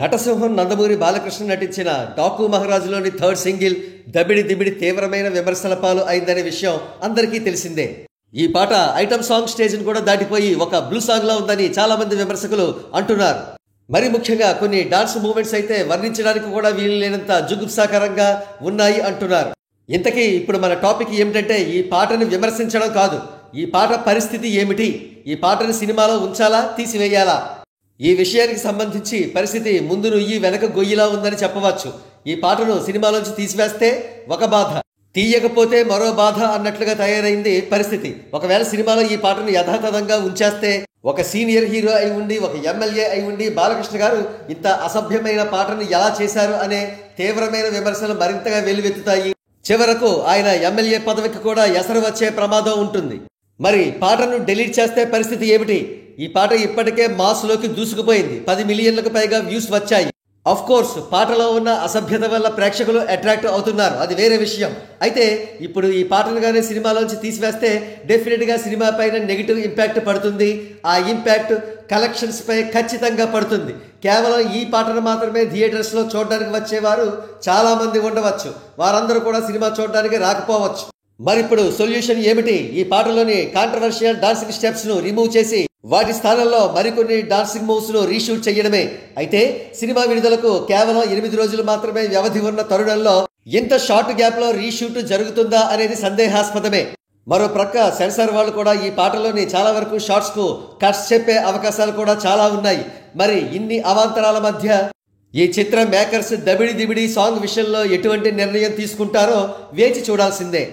నటసింహం నందమూరి బాలకృష్ణ నటించిన Daaku మహారాజులోని third single దబిడి Dibidi తీవ్రమైన విమర్శల పాలు అయిందనే విషయం అందరికీ తెలిసిందే. ఈ పాట ఐటమ్ సాంగ్ స్టేజ్ను కూడా దాటిపోయి ఒక బ్లూ సాంగ్లా ఉందని చాలా మంది విమర్శకులు అంటున్నారు. మరి ముఖ్యంగా కొన్ని డాన్స్ మూమెంట్స్ అయితే వర్ణించడానికి కూడా వీలు లేనంత జుగుప్సాకరంగా ఉన్నాయి అంటున్నారు. ఇంతకీ ఇప్పుడు మన టాపిక్ ఏమిటంటే ఈ పాటను విమర్శించడం కాదు, ఈ పాట పరిస్థితి ఏమిటి, ఈ పాటను సినిమాలో ఉంచాలా తీసివేయాలా, ఈ విషయానికి సంబంధించి పరిస్థితి ముందు నుయ్యి వెనక గొయ్యిలా ఉందని చెప్పవచ్చు. ఈ పాటను సినిమాలోంచి తీసివేస్తే ఒక బాధ, తీయకపోతే మరో బాధ అన్నట్లుగా తయారైంది పరిస్థితి. ఒకవేళ సినిమాలో ఈ పాటను యథాతథంగా ఉంచేస్తే ఒక సీనియర్ హీరో అయి ఉండి, ఒక ఎమ్మెల్యే అయి ఉండి బాలకృష్ణ గారు ఇంత అసభ్యమైన పాటను ఎలా చేశారు అనే తీవ్రమైన విమర్శలు మరింతగా వెల్లువెత్తుతాయి. చివరకు ఆయన ఎమ్మెల్యే పదవికి కూడా ఎసరు వచ్చే ప్రమాదం ఉంటుంది. మరి పాటను డిలీట్ చేస్తే పరిస్థితి ఏమిటి? ఈ పాట ఇప్పటికే మాస్లోకి దూసుకుపోయింది. 10 మిలియన్లకు పైగా వ్యూస్ వచ్చాయి. ఆఫ్ కోర్స్ పాటలో ఉన్న అసభ్యత వల్ల ప్రేక్షకులు అట్రాక్ట్ అవుతున్నారు, అది వేరే విషయం. అయితే ఇప్పుడు ఈ పాటను కానీ సినిమాలోంచి తీసివేస్తే డెఫినెట్గా సినిమా పైన నెగిటివ్ ఇంపాక్ట్ పడుతుంది. ఆ ఇంపాక్ట్ కలెక్షన్స్ పై ఖచ్చితంగా పడుతుంది. కేవలం ఈ పాటను మాత్రమే థియేటర్స్లో చూడడానికి వచ్చేవారు చాలామంది ఉండవచ్చు, వారందరూ కూడా సినిమా చూడడానికి రాకపోవచ్చు. మరి ఇప్పుడు సొల్యూషన్ ఏమిటి? ఈ పాటలోని కాంట్రవర్షియల్ డాన్సింగ్ స్టెప్స్ ను రిమూవ్ చేసి వాటి స్థానంలో మరికొన్ని డాన్సింగ్ మూవ్స్ ను రీషూట్ చేయడమే. అయితే సినిమా విడుదలకు కేవలం 8 రోజులు మాత్రమే వ్యవధి ఉన్న తరుణంలో ఇంత షార్ట్ గ్యాప్ లో రీషూట్ జరుగుతుందా అనేది సందేహాస్పదమే. మరో ప్రక్క సెన్సార్ వాళ్ళు కూడా ఈ పాటలోని చాలా వరకు షార్ట్స్ కు కట్స్ చెప్పే అవకాశాలు కూడా చాలా ఉన్నాయి. మరి ఇన్ని అవాంతరాల మధ్య ఈ చిత్ర మేకర్స్ దబిడి దిబిడి సాంగ్ విషయంలో ఎటువంటి నిర్ణయం తీసుకుంటారో వేచి చూడాల్సిందే.